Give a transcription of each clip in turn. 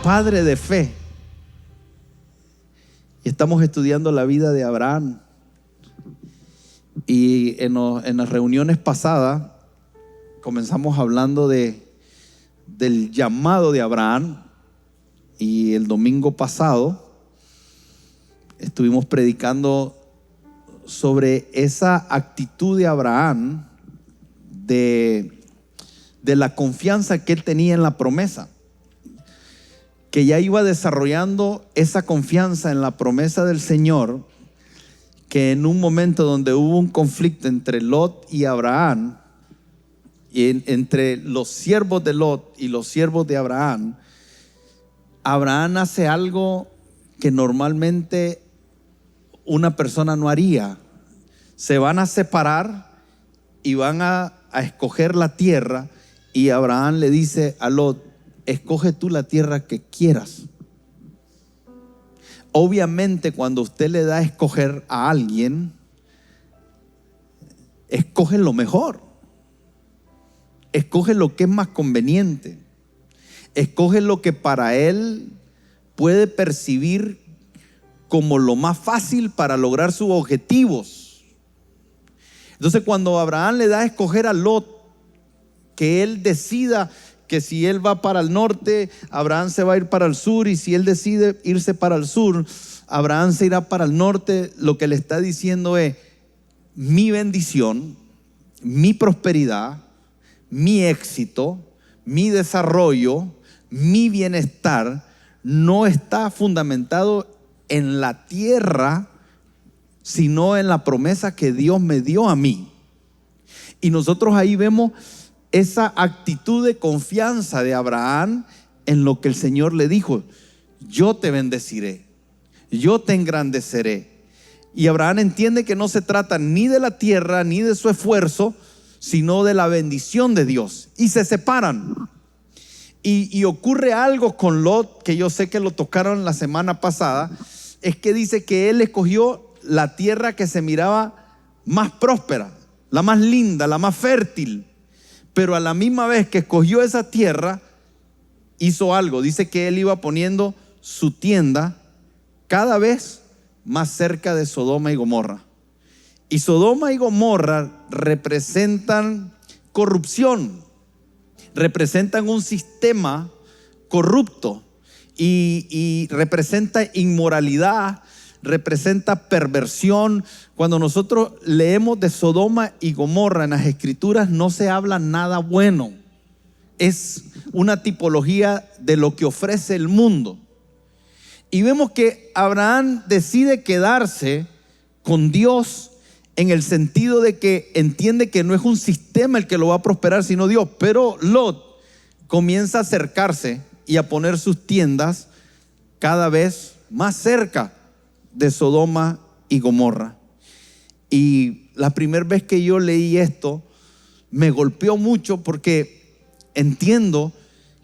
padre de fe. Y estamos estudiando la vida de Abraham. Y en las reuniones pasadas comenzamos hablando del llamado de Abraham. Y el domingo pasado estuvimos predicando sobre esa actitud de Abraham de la confianza que él tenía en la promesa, que ya iba desarrollando esa confianza en la promesa del Señor, que en un momento donde hubo un conflicto entre Lot y Abraham, y entre los siervos de Lot y los siervos de Abraham, Abraham hace algo que normalmente una persona no haría. Se van a separar y van a escoger la tierra, y Abraham le dice a Lot: escoge tú la tierra que quieras. Obviamente, cuando usted le da a escoger a alguien, escoge lo mejor, escoge lo que es más conveniente, escoge lo que para él puede percibir como lo más fácil para lograr sus objetivos. Entonces, cuando Abraham le da a escoger a Lot, que él decida que si él va para el norte, Abraham se va a ir para el sur, y si él decide irse para el sur, Abraham se irá para el norte, lo que le está diciendo es: mi bendición, mi prosperidad, mi éxito, mi desarrollo, mi bienestar no está fundamentado en la tierra, sino en la promesa que Dios me dio a mí. Y nosotros ahí vemos esa actitud de confianza de Abraham en lo que el Señor le dijo: yo te bendeciré, yo te engrandeceré. Y Abraham entiende que no se trata ni de la tierra ni de su esfuerzo, sino de la bendición de Dios. Y se separan. Y ocurre algo con Lot, que yo sé que lo tocaron la semana pasada. Es que dice que él escogió la tierra que se miraba más próspera, la más linda, la más fértil. Pero a la misma vez que escogió esa tierra, hizo algo. Dice que él iba poniendo su tienda cada vez más cerca de Sodoma y Gomorra. Y Sodoma y Gomorra representan corrupción, representan un sistema corrupto, y representa inmoralidad, representa perversión. Cuando nosotros leemos de Sodoma y Gomorra en las Escrituras, no se habla nada bueno. Es una tipología de lo que ofrece el mundo. Y vemos que Abraham decide quedarse con Dios, en el sentido de que entiende que no es un sistema el que lo va a prosperar, sino Dios. Pero Lot comienza a acercarse y a poner sus tiendas cada vez más cerca de Sodoma y Gomorra. Y la primera vez que yo leí esto, me golpeó mucho, porque entiendo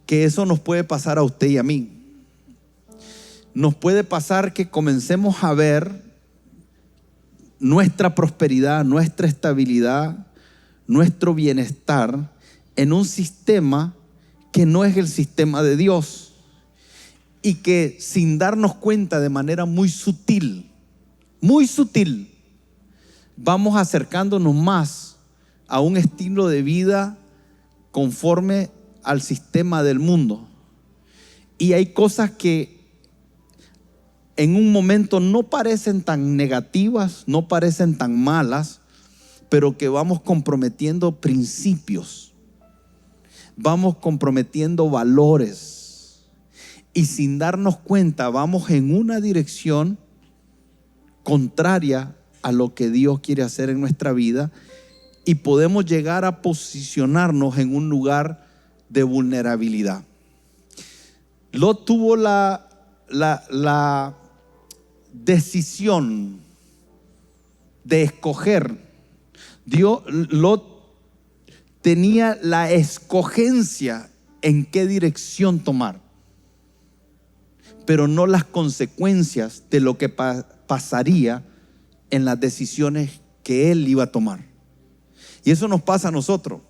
que eso nos puede pasar a usted y a mí. Nos puede pasar que comencemos a ver nuestra prosperidad, nuestra estabilidad, nuestro bienestar en un sistema que no es el sistema de Dios, y que sin darnos cuenta, de manera muy sutil, vamos acercándonos más a un estilo de vida conforme al sistema del mundo. Y hay cosas que en un momento no parecen tan negativas, no parecen tan malas, pero que vamos comprometiendo principios, vamos comprometiendo valores, y sin darnos cuenta vamos en una dirección contraria a lo que Dios quiere hacer en nuestra vida, y podemos llegar a posicionarnos en un lugar de vulnerabilidad. Lot tuvo la decisión de escoger. Lot tenía la escogencia en qué dirección tomar, pero no las consecuencias de lo que pasaría en las decisiones que él iba a tomar. Y eso nos pasa a nosotros.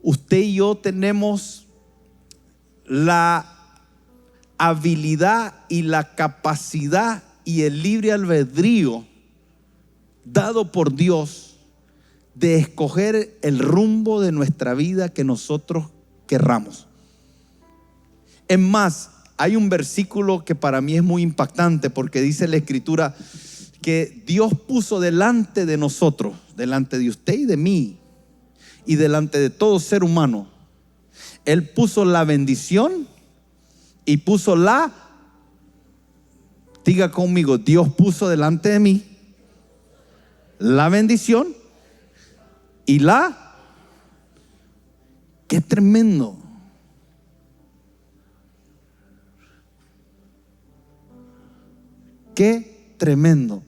Usted y yo tenemos la habilidad y la capacidad y el libre albedrío dado por Dios de escoger el rumbo de nuestra vida que nosotros querramos. Es más, hay un versículo que para mí es muy impactante, porque dice la Escritura que Dios puso delante de nosotros, delante de usted y de mí, y delante de todo ser humano, Él puso la bendición y puso diga conmigo, Dios puso delante de mí la bendición y qué tremendo. Qué tremendo.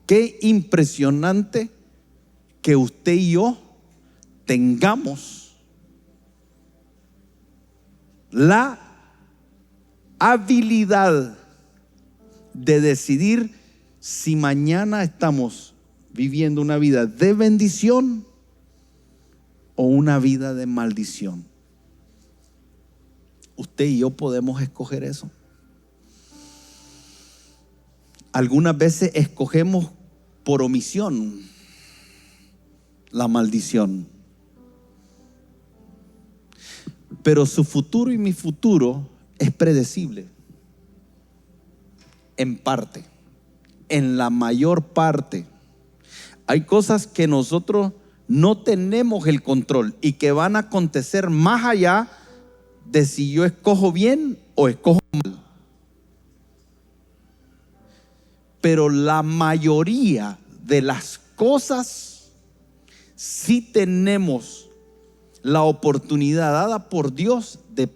Qué impresionante que usted y yo tengamos la habilidad de decidir si mañana estamos viviendo una vida de bendición o una vida de maldición. Usted y yo podemos escoger eso. Algunas veces escogemos por omisión la maldición. Pero su futuro y mi futuro es predecible. En parte, en la mayor parte. Hay cosas que nosotros no tenemos el control y que van a acontecer más allá de si yo escojo bien o escojo mal. Pero la mayoría de las cosas sí tenemos la oportunidad dada por Dios de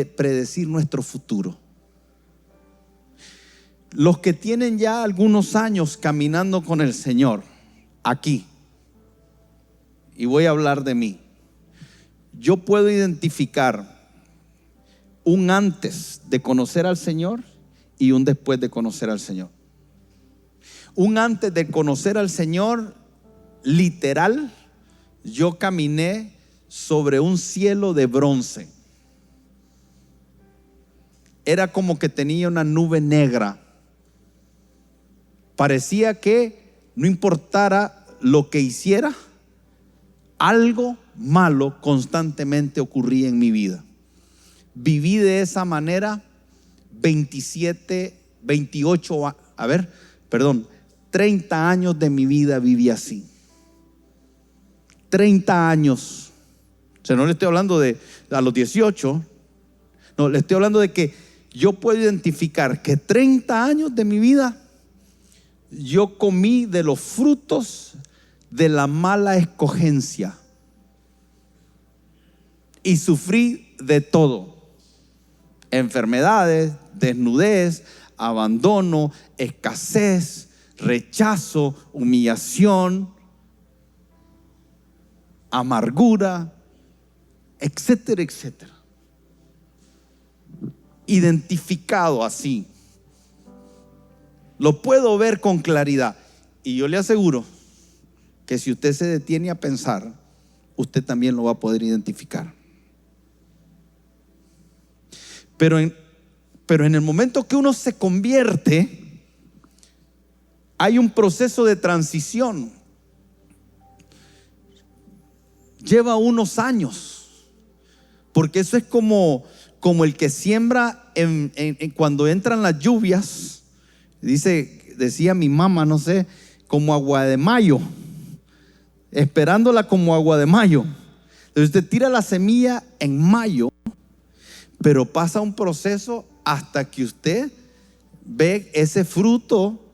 predecir nuestro futuro. Los que tienen ya algunos años caminando con el Señor aquí, y voy a hablar de mí, yo puedo identificar un antes de conocer al Señor y un después de conocer al Señor. Un antes de conocer al Señor, literal, yo caminé sobre un cielo de bronce. Era como que tenía una nube negra. Parecía que no importara lo que hiciera, algo malo constantemente ocurría en mi vida. Viví de esa manera 30 años de mi vida viví así. 30 años. O sea, no le estoy hablando de a los 18. No, le estoy hablando de que yo puedo identificar que 30 años de mi vida yo comí de los frutos de la mala escogencia y sufrí de todo: enfermedades, desnudez, abandono, escasez, rechazo, humillación, amargura, etcétera, etcétera. Identificado así, lo puedo ver con claridad. Y yo le aseguro que si usted se detiene a pensar, usted también lo va a poder identificar. Pero en el momento que uno se convierte, hay un proceso de transición. Lleva unos años, porque eso es como el que siembra cuando entran las lluvias. Decía mi mamá, no sé, como agua de mayo, esperándola como agua de mayo. Entonces usted tira la semilla en mayo, pero pasa un proceso hasta que usted ve ese fruto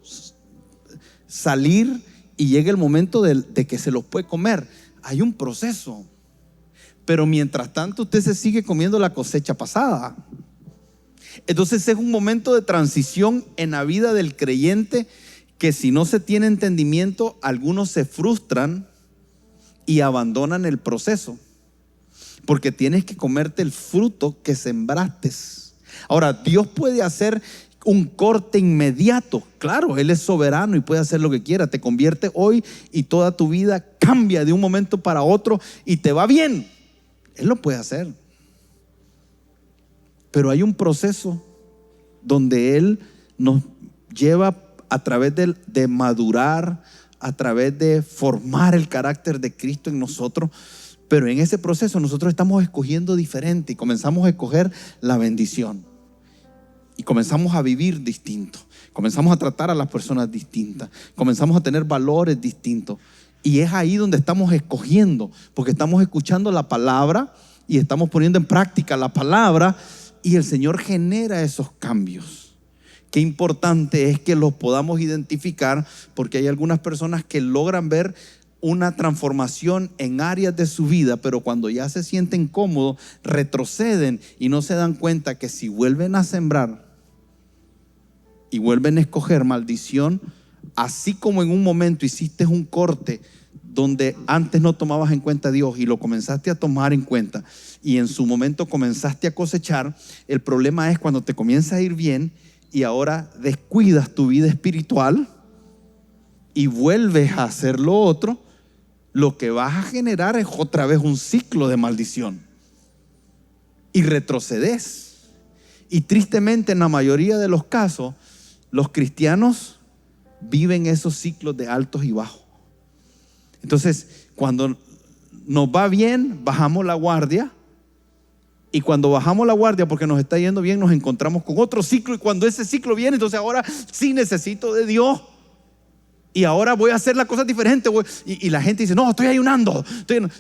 salir y llega el momento de que se los puede comer. Hay un proceso, pero mientras tanto usted se sigue comiendo la cosecha pasada. Entonces es un momento de transición en la vida del creyente que, si no se tiene entendimiento, algunos se frustran y abandonan el proceso, porque tienes que comerte el fruto que sembraste. Ahora, Dios puede hacer un corte inmediato. Claro, Él es soberano y puede hacer lo que quiera. Te convierte hoy y toda tu vida cambia de un momento para otro y te va bien. Él lo puede hacer. Pero hay un proceso donde Él nos lleva a través de madurar, a través de formar el carácter de Cristo en nosotros. Pero en ese proceso nosotros estamos escogiendo diferente y comenzamos a escoger la bendición. Y comenzamos a vivir distinto. Comenzamos a tratar a las personas distintas. Comenzamos a tener valores distintos. Y es ahí donde estamos escogiendo, porque estamos escuchando la palabra y estamos poniendo en práctica la palabra, y el Señor genera esos cambios. Qué importante es que los podamos identificar, porque hay algunas personas que logran ver una transformación en áreas de su vida, pero cuando ya se sienten cómodos, retroceden y no se dan cuenta que si vuelven a sembrar y vuelven a escoger maldición, así como en un momento hiciste un corte donde antes no tomabas en cuenta a Dios y lo comenzaste a tomar en cuenta y en su momento comenzaste a cosechar, el problema es cuando te comienza a ir bien y ahora descuidas tu vida espiritual y vuelves a hacer lo otro, lo que vas a generar es otra vez un ciclo de maldición y retrocedes. Y tristemente en la mayoría de los casos los cristianos viven esos ciclos de altos y bajos. Entonces, cuando nos va bien, bajamos la guardia. Y cuando bajamos la guardia porque nos está yendo bien, nos encontramos con otro ciclo. Y cuando ese ciclo viene, entonces ahora sí necesito de Dios. Y ahora voy a hacer las cosas diferentes. Y la gente dice, no, estoy ayunando.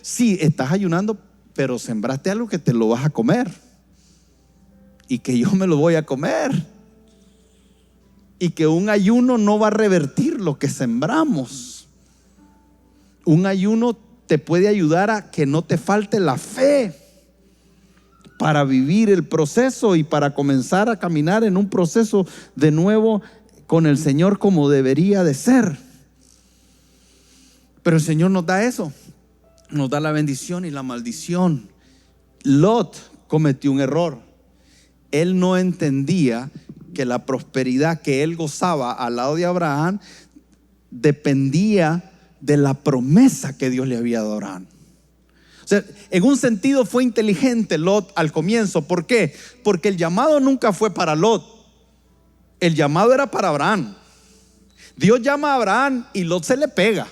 Sí, estás ayunando, pero sembraste algo que te lo vas a comer. Y que yo me lo voy a comer. Y que un ayuno no va a revertir lo que sembramos. Un ayuno te puede ayudar a que no te falte la fe para vivir el proceso y para comenzar a caminar en un proceso de nuevo con el Señor como debería de ser. Pero el Señor nos da eso, nos da la bendición y la maldición. Lot cometió un error. Él no entendía que la prosperidad que él gozaba al lado de Abraham dependía de la promesa que Dios le había dado a Abraham. O sea, en un sentido fue inteligente Lot al comienzo. ¿Por qué? Porque el llamado nunca fue para Lot. El llamado era para Abraham. Dios llama a Abraham y Lot se le pega.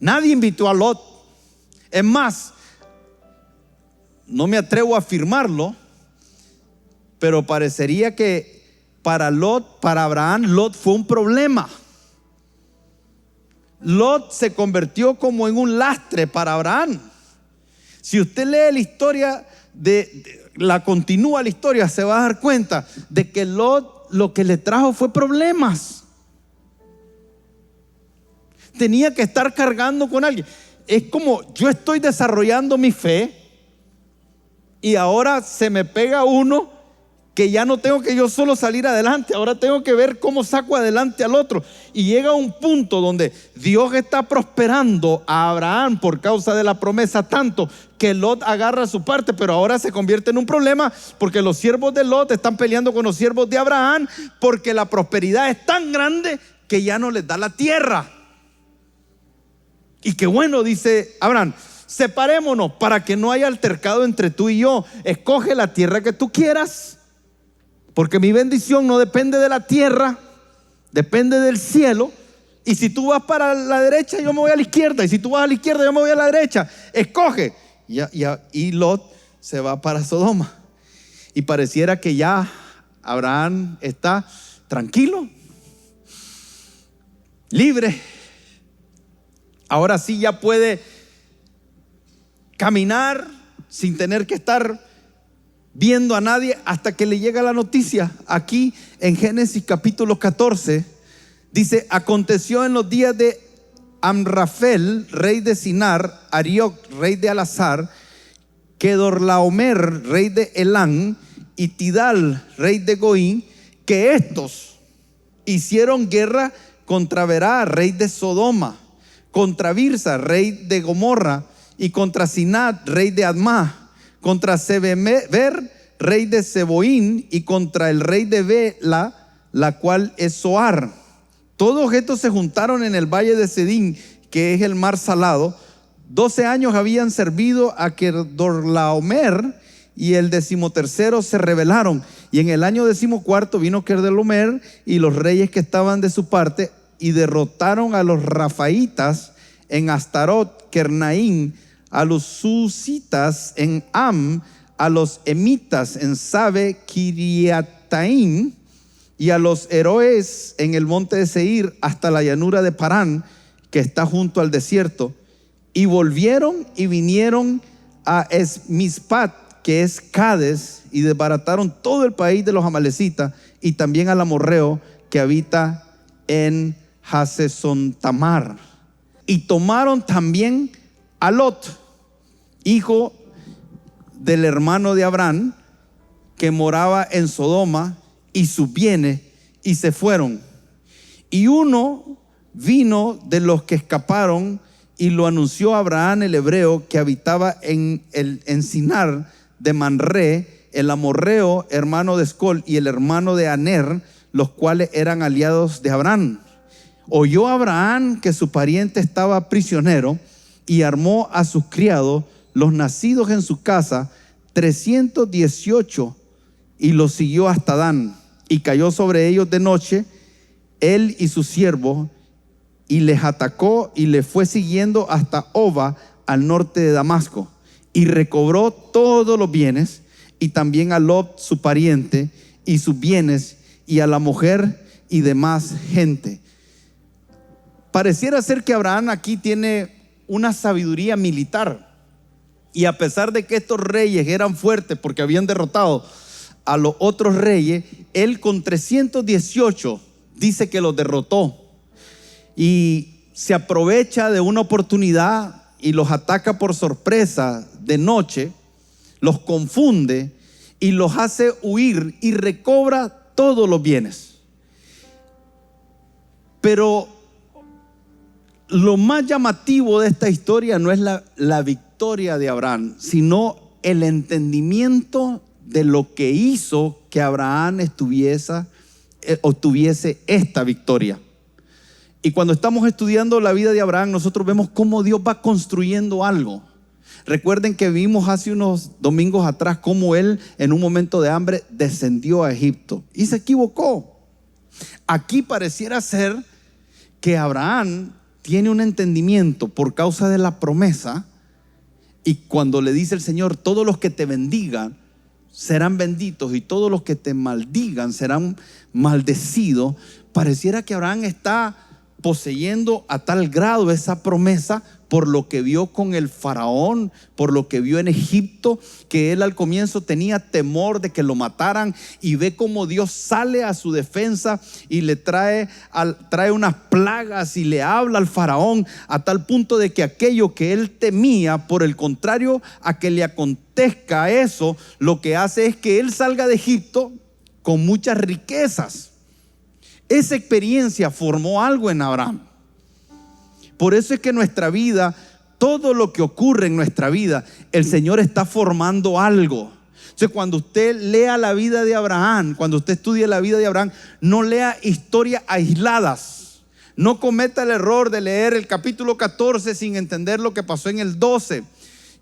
Nadie invitó a Lot. Es más, no me atrevo a afirmarlo, pero parecería que para Abraham, Lot fue un problema. Lot se convirtió como en un lastre para Abraham. Si usted lee la historia, continúa la historia, se va a dar cuenta de que Lot lo que le trajo fue problemas. Tenía que estar cargando con alguien. Es como yo estoy desarrollando mi fe y ahora se me pega uno que ya no tengo que yo solo salir adelante, ahora tengo que ver cómo saco adelante al otro. Y llega un punto donde Dios está prosperando a Abraham por causa de la promesa, tanto que Lot agarra su parte, pero ahora se convierte en un problema porque los siervos de Lot están peleando con los siervos de Abraham porque la prosperidad es tan grande que ya no les da la tierra. Y qué bueno, dice Abraham, separémonos para que no haya altercado entre tú y yo. Escoge la tierra que tú quieras, porque mi bendición no depende de la tierra, depende del cielo. Y si tú vas para la derecha, yo me voy a la izquierda. Y si tú vas a la izquierda, yo me voy a la derecha. Escoge. Y Lot se va para Sodoma. Y pareciera que ya Abraham está tranquilo, libre. Ahora sí ya puede caminar sin tener que estar viendo a nadie, hasta que le llega la noticia. Aquí en Génesis capítulo 14 dice: aconteció en los días de Amrafel, rey de Sinar, Arioc, rey de Alazar, Kedorlaomer, rey de Elán, y Tidal, rey de Goín, que estos hicieron guerra contra Berá, rey de Sodoma, contra Birsa, rey de Gomorra, y contra Sinat, rey de Admá, contra Sebemer, rey de Seboín, y contra el rey de Bela, la cual es Zoar. Todos estos se juntaron en el valle de Sedín, que es el mar salado. 12 años habían servido a Kedorlaomer y el 13º se rebelaron. Y en el año 14 vino Kedorlaomer y los reyes que estaban de su parte y derrotaron a los Rafaitas en Astarot, Kernaim, a los Susitas en Am, a los Emitas en Sabe, Kiriataim, y a los Heroes en el monte de Seir, hasta la llanura de Parán, que está junto al desierto. Y volvieron y vinieron a Esmispat, que es Cades, y desbarataron todo el país de los amalecitas, y también al amorreo que habita en Hasesontamar. Y tomaron también a Lot, hijo del hermano de Abraham, que moraba en Sodoma, y sus bienes, y se fueron. Y uno vino de los que escaparon y lo anunció a Abraham el hebreo, que habitaba en el encinar de Manré, el amorreo hermano de Escol y el hermano de Aner, los cuales eran aliados de Abraham. Oyó Abraham que su pariente estaba prisionero y armó a sus criados, los nacidos en su casa, 318, y los siguió hasta Dan, y cayó sobre ellos de noche, él y sus siervos, y les atacó y le fue siguiendo hasta Oba, al norte de Damasco, y recobró todos los bienes, y también a Lot su pariente y sus bienes, y a la mujer y demás gente. Pareciera ser que Abraham aquí tiene una sabiduría militar, y a pesar de que estos reyes eran fuertes porque habían derrotado a los otros reyes, él con 318 dice que los derrotó, y se aprovecha de una oportunidad y los ataca por sorpresa de noche, los confunde y los hace huir y recobra todos los bienes. Pero lo más llamativo de esta historia no es la victoria de Abraham, sino el entendimiento de lo que hizo que Abraham obtuviese esta victoria. Y cuando estamos estudiando la vida de Abraham, nosotros vemos cómo Dios va construyendo algo. Recuerden que vimos hace unos domingos atrás cómo él en un momento de hambre descendió a Egipto y se equivocó. Aquí pareciera ser que Abraham tiene un entendimiento por causa de la promesa, y cuando le dice el Señor: todos los que te bendigan serán benditos y todos los que te maldigan serán maldecidos, pareciera que Abraham está poseyendo a tal grado esa promesa por lo que vio con el faraón, por lo que vio en Egipto, que él al comienzo tenía temor de que lo mataran, y ve cómo Dios sale a su defensa y le trae unas plagas y le habla al faraón, a tal punto de que aquello que él temía, por el contrario a que le acontezca eso, lo que hace es que él salga de Egipto con muchas riquezas. Esa experiencia formó algo en Abraham. Por eso es que nuestra vida, todo lo que ocurre en nuestra vida, el Señor está formando algo. Entonces, cuando usted lea la vida de Abraham, cuando usted estudie la vida de Abraham, no lea historias aisladas. No cometa el error de leer el capítulo 14 sin entender lo que pasó en el 12.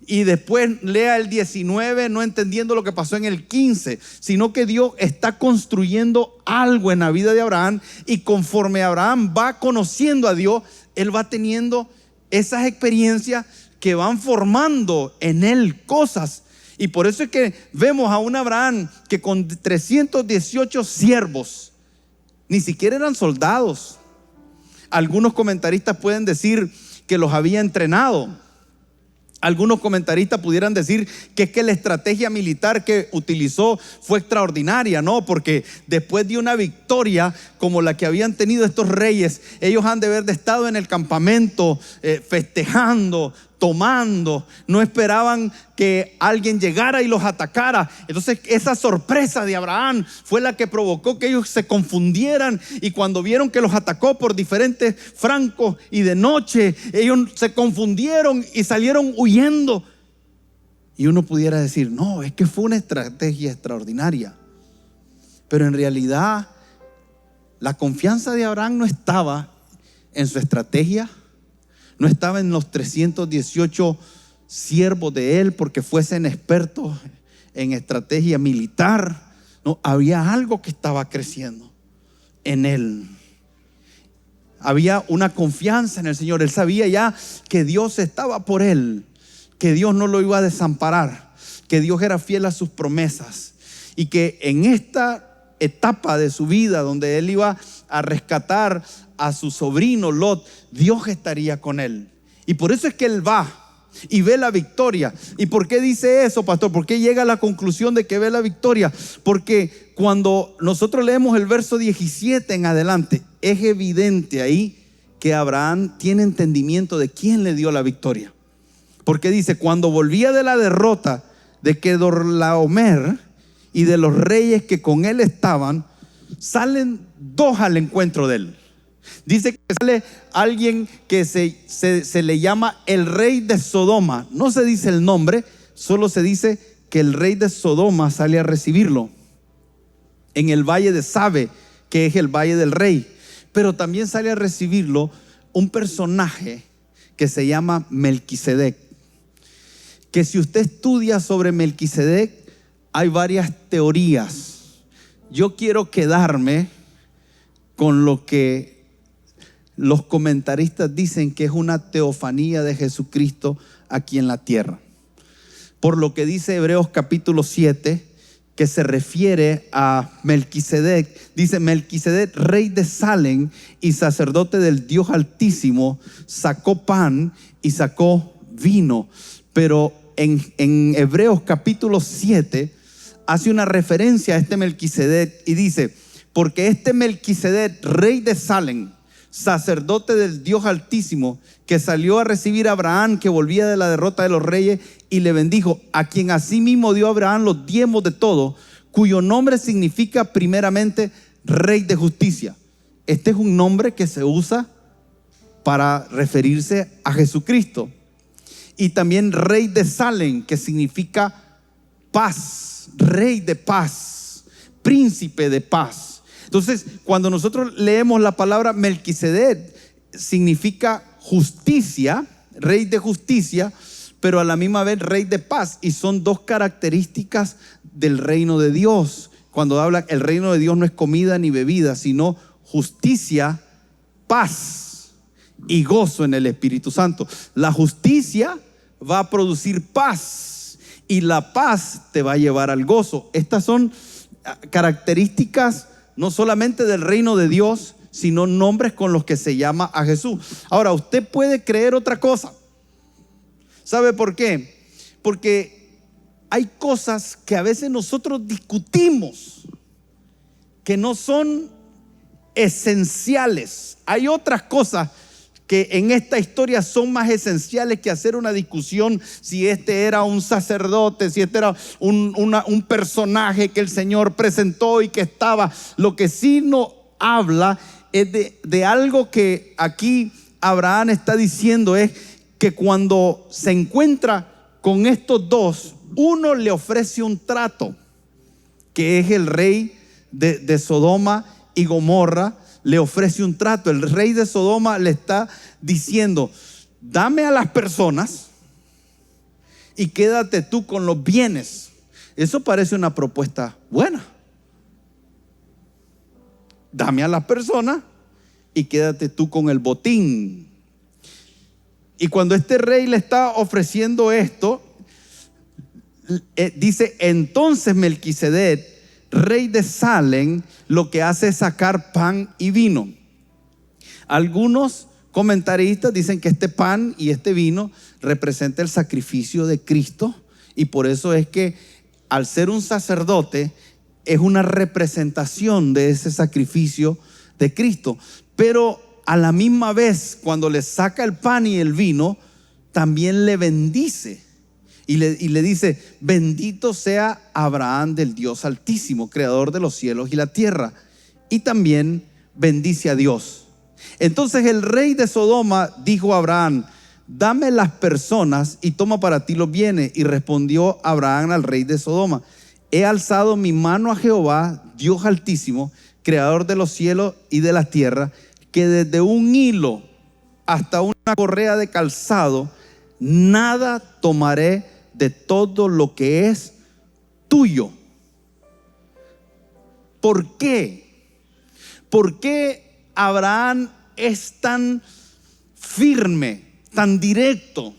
Y después lea el 19 no entendiendo lo que pasó en el 15, sino que Dios está construyendo algo en la vida de Abraham, y conforme Abraham va conociendo a Dios, él va teniendo esas experiencias que van formando en él cosas. Y por eso es que vemos a un Abraham que con 318 siervos, ni siquiera eran soldados. Algunos comentaristas pueden decir que los había entrenado. Algunos comentaristas pudieran decir que es que la estrategia militar que utilizó fue extraordinaria, ¿no? Porque después de una victoria como la que habían tenido estos reyes, ellos han de haber estado en el campamento festejando, tomando. No esperaban que alguien llegara y los atacara. Entonces esa sorpresa de Abraham fue la que provocó que ellos se confundieran, y cuando vieron que los atacó por diferentes francos y de noche, ellos se confundieron y salieron huyendo. Y uno pudiera decir: no, es que fue una estrategia extraordinaria. Pero en realidad la confianza de Abraham no estaba en su estrategia, no estaba en los 318 siervos de él porque fuesen expertos en estrategia militar. No, había algo que estaba creciendo en él. Había una confianza en el Señor. Él sabía ya que Dios estaba por él, que Dios no lo iba a desamparar, que Dios era fiel a sus promesas y que en esta etapa de su vida donde él iba a rescatar a su sobrino Lot, Dios estaría con él. Y por eso es que él va y ve la victoria. ¿Y por qué dice eso, pastor? ¿Por qué llega a la conclusión de que ve la victoria? Porque cuando nosotros leemos el verso 17 en adelante, es evidente ahí que Abraham tiene entendimiento de quién le dio la victoria. Porque dice, cuando volvía de la derrota de Kedorlaomer y de los reyes que con él estaban, salen dos al encuentro de él. Dice que sale alguien que se le llama el rey de Sodoma. No se dice el nombre, solo se dice que el rey de Sodoma sale a recibirlo en el valle de Sabe, que es el valle del rey. Pero también sale a recibirlo un personaje que se llama Melquisedec, que si usted estudia sobre Melquisedec hay varias teorías. Yo quiero quedarme con lo que los comentaristas dicen que es una teofanía de Jesucristo aquí en la tierra. Por lo que dice Hebreos capítulo 7, que se refiere a Melquisedec. Dice: Melquisedec, rey de Salem y sacerdote del Dios Altísimo, sacó pan y sacó vino. Pero en Hebreos capítulo 7 hace una referencia a este Melquisedec y dice: porque este Melquisedec, rey de Salem, sacerdote del Dios Altísimo, que salió a recibir a Abraham, que volvía de la derrota de los reyes, y le bendijo, a quien asimismo dio a Abraham los diezmos de todo, cuyo nombre significa primeramente rey de justicia. Este es un nombre que se usa para referirse a Jesucristo. Y también rey de Salem, que significa paz, rey de paz, príncipe de paz. Entonces, cuando nosotros leemos la palabra Melquisedec, significa justicia, rey de justicia, pero a la misma vez rey de paz. Y son dos características del reino de Dios. Cuando habla, el reino de Dios no es comida ni bebida, sino justicia, paz y gozo en el Espíritu Santo. La justicia va a producir paz y la paz te va a llevar al gozo. Estas son características no solamente del reino de Dios, sino nombres con los que se llama a Jesús. Ahora, usted puede creer otra cosa. ¿Sabe por qué? Porque hay cosas que a veces nosotros discutimos que no son esenciales. Hay otras cosas que en esta historia son más esenciales que hacer una discusión si este era un sacerdote, si este era un personaje que el Señor presentó y que estaba. Lo que sí nos habla es de algo que aquí Abraham está diciendo, es que cuando se encuentra con estos dos, uno le ofrece un trato, que es el rey de Sodoma y Gomorra. Le ofrece un trato. El rey de Sodoma le está diciendo: dame a las personas y quédate tú con los bienes. Eso parece una propuesta buena. Dame a las personas y quédate tú con el botín. Y cuando este rey le está ofreciendo esto, dice: entonces Melquisedec, rey de Salem, lo que hace es sacar pan y vino. Algunos comentaristas dicen que este pan y este vino representa el sacrificio de Cristo, y por eso es que al ser un sacerdote es una representación de ese sacrificio de Cristo. Pero a la misma vez, cuando le saca el pan y el vino, también le bendice. Y le dice: bendito sea Abraham del Dios Altísimo, creador de los cielos y la tierra. Y también bendice a Dios. Entonces el rey de Sodoma dijo a Abraham: dame las personas y toma para ti los bienes. Y respondió Abraham al rey de Sodoma: he alzado mi mano a Jehová, Dios Altísimo, creador de los cielos y de la tierra, que desde un hilo hasta una correa de calzado, nada tomaré de todo lo que es tuyo. ¿Por qué? ¿Por qué Abraham es tan firme, tan directo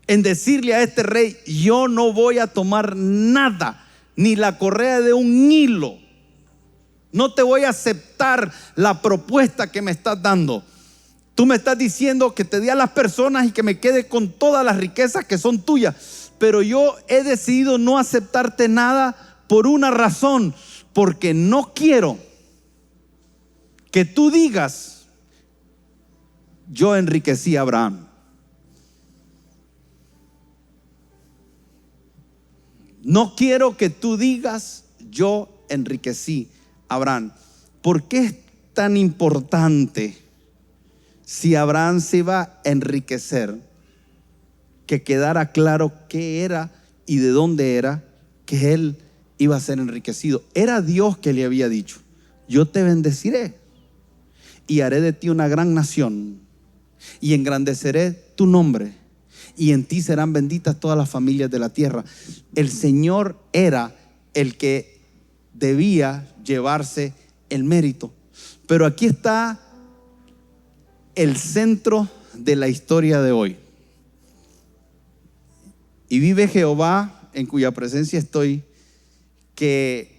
en decirle a este rey: yo no voy a tomar nada, ni la correa de un hilo? No te voy a aceptar la propuesta que me estás dando. Tú me estás diciendo que te dé a las personas y que me quede con todas las riquezas que son tuyas, pero yo he decidido no aceptarte nada por una razón: porque no quiero que tú digas: yo enriquecí a Abraham. No quiero que tú digas: yo enriquecí a Abraham. ¿Por qué es tan importante, si Abraham se iba a enriquecer, que quedara claro qué era y de dónde era que él iba a ser enriquecido? Era Dios que le había dicho: yo te bendeciré y haré de ti una gran nación, y engrandeceré tu nombre, y en ti serán benditas todas las familias de la tierra. El Señor era el que debía llevarse el mérito. Pero aquí está el centro de la historia de hoy. Y vive Jehová, en cuya presencia estoy, que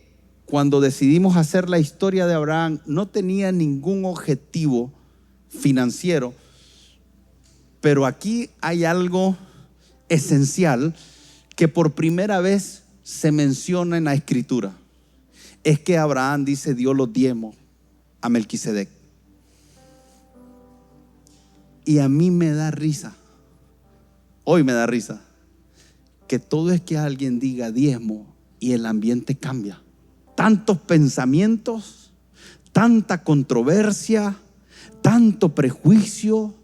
cuando decidimos hacer la historia de Abraham no tenía ningún objetivo financiero, pero aquí hay algo esencial que por primera vez se menciona en la Escritura. Es que Abraham dice: dio los diezmos a Melquisedec. Y a mí me da risa, hoy me da risa, que todo es que alguien diga diezmo y el ambiente cambia. Tantos pensamientos, tanta controversia, tanto prejuicio,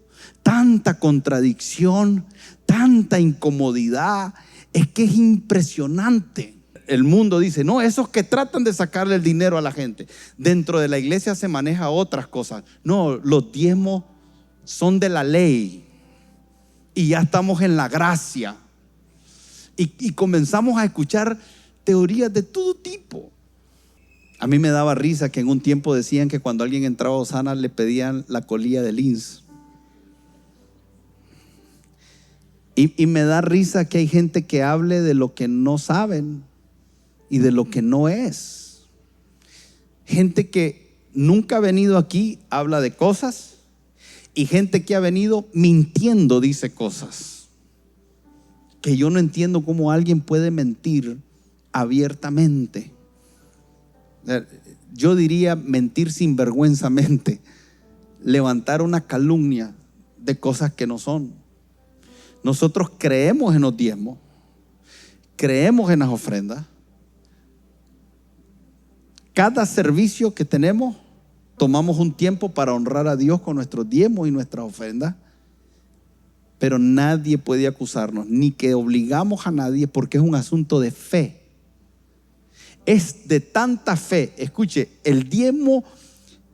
tanta contradicción, tanta incomodidad. Es que es impresionante. El mundo dice: no, esos que tratan de sacarle el dinero a la gente. Dentro de la iglesia se maneja otras cosas. No, los diezmos son de la ley y ya estamos en la gracia. Y comenzamos a escuchar teorías de todo tipo. A mí me daba risa que en un tiempo decían que cuando alguien entraba a Osana le pedían la colilla de Linz. Y me da risa que hay gente que hable de lo que no saben y de lo que no es. Gente que nunca ha venido aquí habla de cosas, y gente que ha venido mintiendo dice cosas que yo no entiendo cómo alguien puede mentir abiertamente. Yo diría mentir sinvergüenzamente, levantar una calumnia de cosas que no son. Nosotros creemos en los diezmos, creemos en las ofrendas. Cada servicio que tenemos, tomamos un tiempo para honrar a Dios con nuestros diezmos y nuestras ofrendas. Pero nadie puede acusarnos, ni que obligamos a nadie, porque es un asunto de fe. Es de tanta fe. Escuche, el diezmo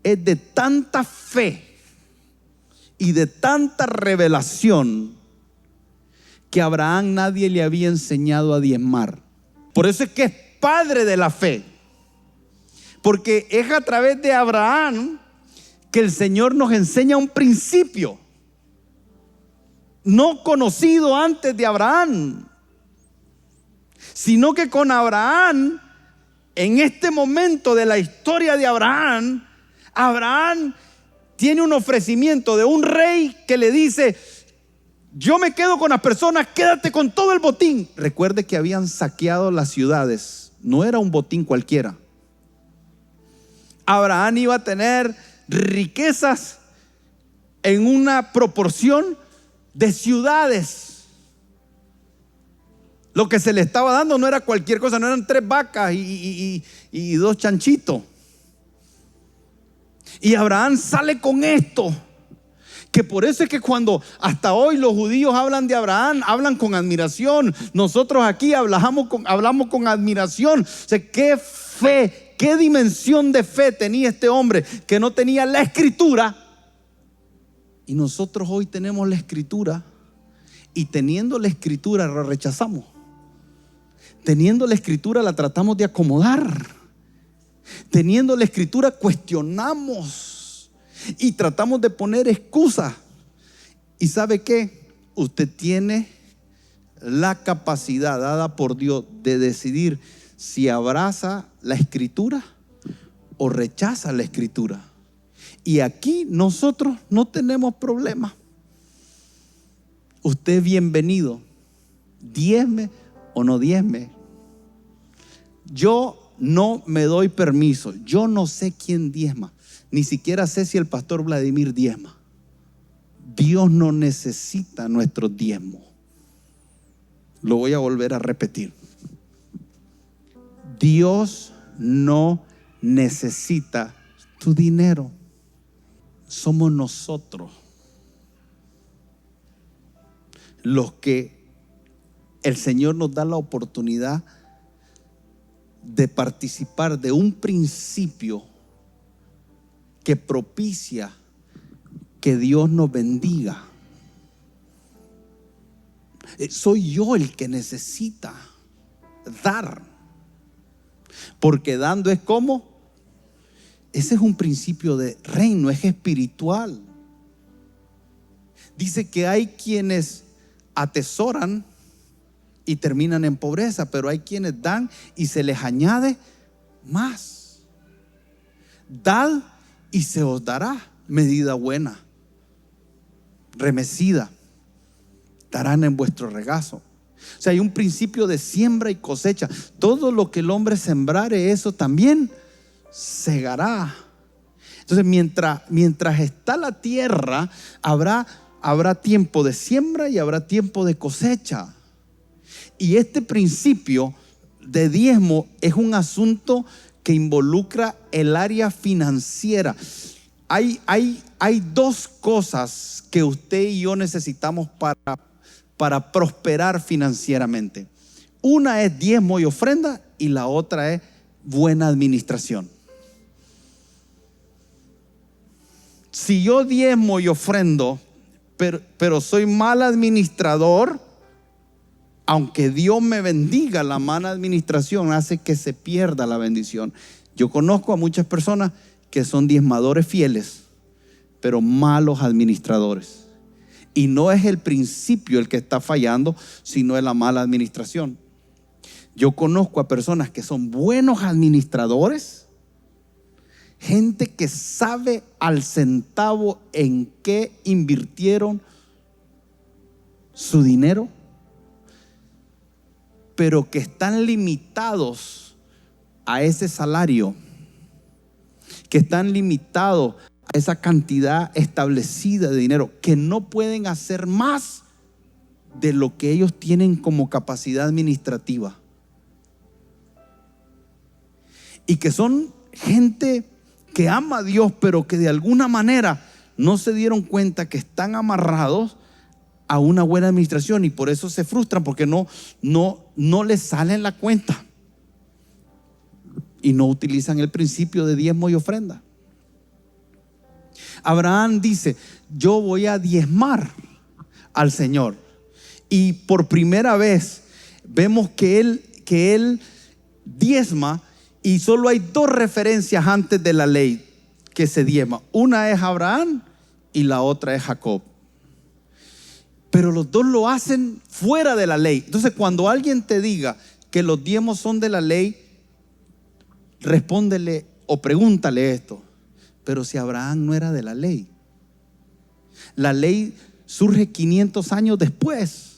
es de tanta fe y de tanta revelación que a Abraham nadie le había enseñado a diezmar. Por eso es que es padre de la fe, porque es a través de Abraham que el Señor nos enseña un principio no conocido antes de Abraham, sino que con Abraham, en este momento de la historia de Abraham, Abraham tiene un ofrecimiento de un rey que le dice: yo me quedo con las personas, quédate con todo el botín. Recuerde que habían saqueado las ciudades, no era un botín cualquiera. Abraham iba a tener riquezas en una proporción de ciudades. Lo que se le estaba dando no era cualquier cosa, no eran 3 vacas y 2 chanchitos. Y Abraham sale con esto, que por eso es que cuando hasta hoy los judíos hablan de Abraham, hablan con admiración. Nosotros aquí hablamos con admiración. O sea, qué fe, qué dimensión de fe tenía este hombre, que no tenía la escritura. Y nosotros hoy tenemos la escritura, y teniendo la escritura la rechazamos. Teniendo la escritura la tratamos de acomodar. Teniendo la escritura cuestionamos y tratamos de poner excusas. ¿Y sabe qué? Usted tiene la capacidad dada por Dios de decidir si abraza la escritura o rechaza la escritura. Y aquí nosotros no tenemos problema. Usted es bienvenido, diezme o no diezme. Yo no me doy permiso. Yo no sé quién diezma. Ni siquiera sé si el pastor Vladimir diezma. Dios no necesita nuestros diezmos. Lo voy a volver a repetir. Dios no necesita tu dinero. Somos nosotros los que el Señor nos da la oportunidad de participar de un principio que propicia que Dios nos bendiga. Soy yo el que necesita dar, porque dando es como, ese es un principio de reino, es espiritual. Dice que hay quienes atesoran y terminan en pobreza, pero hay quienes dan y se les añade más. Dad y se os dará medida buena, remecida, darán en vuestro regazo. O sea, hay un principio de siembra y cosecha. Todo lo que el hombre sembrare, eso también segará. Entonces, mientras está la tierra, habrá tiempo de siembra y habrá tiempo de cosecha. Y este principio de diezmo es un asunto que involucra el área financiera. Hay dos cosas que usted y yo necesitamos para prosperar financieramente. Una es diezmo y ofrenda y la otra es buena administración. Si yo diezmo y ofrendo, pero soy mal administrador, aunque Dios me bendiga, la mala administración hace que se pierda la bendición. Yo conozco a muchas personas que son diezmadores fieles, pero malos administradores. Y no es el principio el que está fallando, sino es la mala administración. Yo conozco a personas que son buenos administradores, gente que sabe al centavo en qué invirtieron su dinero, pero que están limitados a ese salario, que están limitados a esa cantidad establecida de dinero, que no pueden hacer más de lo que ellos tienen como capacidad administrativa. Y que son gente que ama a Dios, pero que de alguna manera no se dieron cuenta que están amarrados a una buena administración y por eso se frustran, porque no les sale en la cuenta y no utilizan el principio de diezmo y ofrenda. Abraham dice: yo voy a diezmar al Señor, y por primera vez vemos que él diezma, y solo hay dos referencias antes de la ley que se diezma. Una es Abraham y la otra es Jacob. Pero los dos lo hacen fuera de la ley. Entonces, cuando alguien te diga que los diezmos son de la ley, respóndele o pregúntale esto: pero si Abraham no era de la ley. La ley surge 500 años después.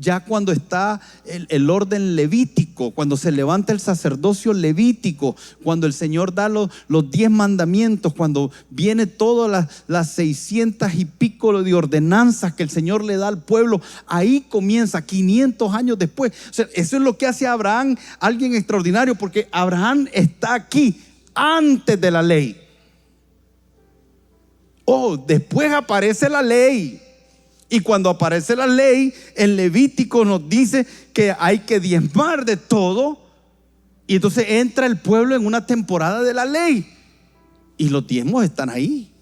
Ya cuando está el orden levítico, cuando se levanta el sacerdocio levítico, cuando el Señor da los 10 mandamientos, cuando viene todas las 600 y pico de ordenanzas que el Señor le da al pueblo, ahí comienza 500 años después. O sea, eso es lo que hace a Abraham alguien extraordinario, porque Abraham está aquí antes de la ley. Después aparece la ley. Y cuando aparece la ley, el Levítico nos dice que hay que diezmar de todo. Y entonces entra el pueblo en una temporada de la ley. Y los diezmos están ahí.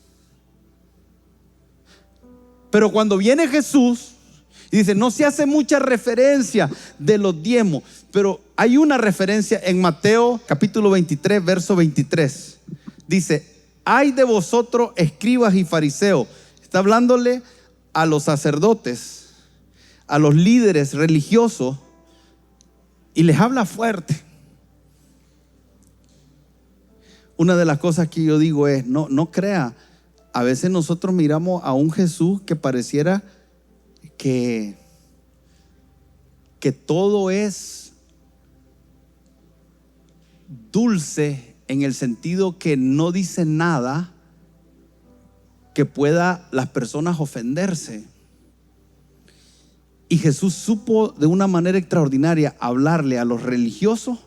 Pero cuando viene Jesús Y dice, no se hace mucha referencia de los diezmos, pero hay una referencia en Mateo capítulo 23, verso 23. Dice, ay de vosotros, escribas y fariseos. Está hablándole a los sacerdotes, a los líderes religiosos, y les habla fuerte. Una de las cosas que yo digo es, no crea, a veces nosotros miramos a un Jesús que pareciera que todo es dulce, en el sentido que no dice nada que pueda las personas ofenderse. Y Jesús supo de una manera extraordinaria hablarle a los religiosos,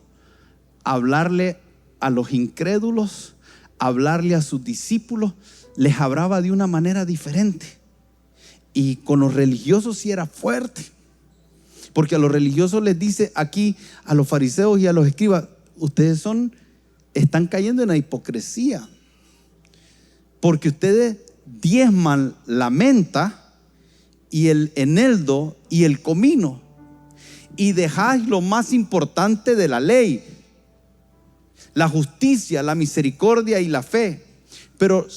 hablarle a los incrédulos, hablarle a sus discípulos. Les hablaba de una manera diferente. Y con los religiosos sí era fuerte, porque a los religiosos les dice aquí, a los fariseos y a los escribas, ustedes están cayendo en la hipocresía, porque ustedes diezman la menta y el eneldo y el comino, y dejáis lo más importante de la ley, la justicia, la misericordia y la fe. Pero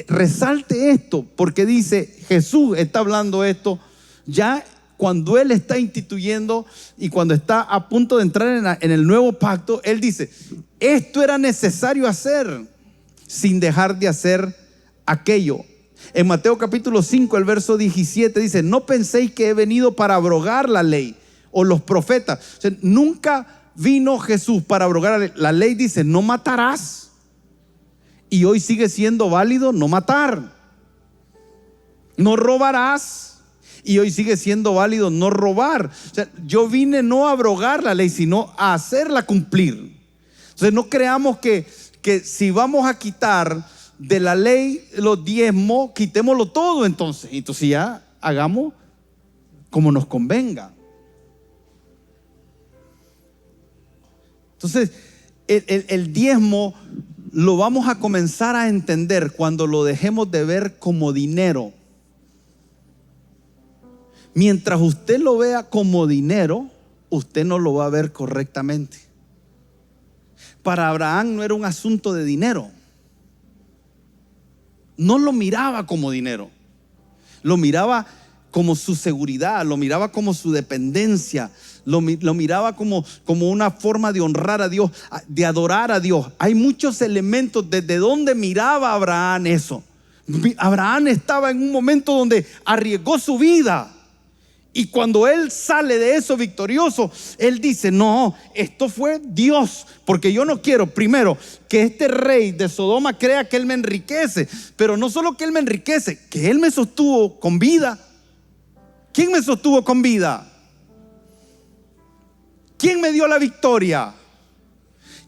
resalte esto, porque dice, Jesús está hablando esto ya cuando Él está instituyendo y cuando está a punto de entrar en el nuevo pacto. Él dice, esto era necesario hacer sin dejar de hacer aquello. En Mateo capítulo 5, el verso 17 dice, no penséis que he venido para abrogar la ley o los profetas. O sea, nunca vino Jesús para abrogar la ley. La ley dice, no matarás. Y hoy sigue siendo válido no matar. No robarás. Y hoy sigue siendo válido no robar. O sea, yo vine no a abrogar la ley, sino a hacerla cumplir. Entonces no creamos que si vamos a quitar de la ley los diezmos, quitémoslo todo entonces. Entonces ya hagamos como nos convenga. Entonces el diezmo lo vamos a comenzar a entender cuando lo dejemos de ver como dinero. Mientras usted lo vea como dinero, usted no lo va a ver correctamente. Para Abraham no era un asunto de dinero. No lo miraba como dinero. Lo miraba como su seguridad, lo miraba como su dependencia, lo miraba como una forma de honrar a Dios, de adorar a Dios. Hay muchos elementos desde donde miraba Abraham eso. Abraham estaba en un momento donde arriesgó su vida. Y cuando él sale de eso victorioso, él dice, no, esto fue Dios, porque yo no quiero, primero, que este rey de Sodoma crea que él me enriquece, pero no solo que él me enriquece, que él me sostuvo con vida. ¿Quién me sostuvo con vida? ¿Quién me dio la victoria?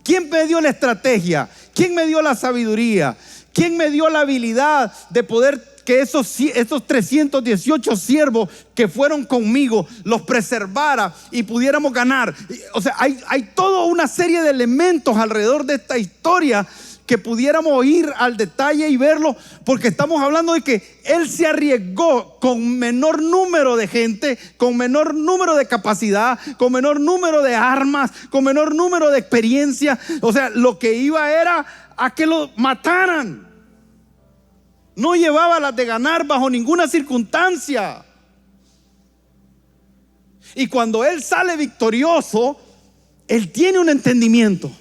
¿Quién me dio la estrategia? ¿Quién me dio la sabiduría? ¿Quién me dio la habilidad de poder que esos 318 siervos que fueron conmigo los preservara y pudiéramos ganar? O sea, hay toda una serie de elementos alrededor de esta historia que pudiéramos ir al detalle y verlo, porque estamos hablando de que él se arriesgó con menor número de gente, con menor número de capacidad, con menor número de armas, con menor número de experiencia. O sea, lo que iba era a que lo mataran. No llevaba las de ganar bajo ninguna circunstancia. Y cuando él sale victorioso, él tiene un entendimiento.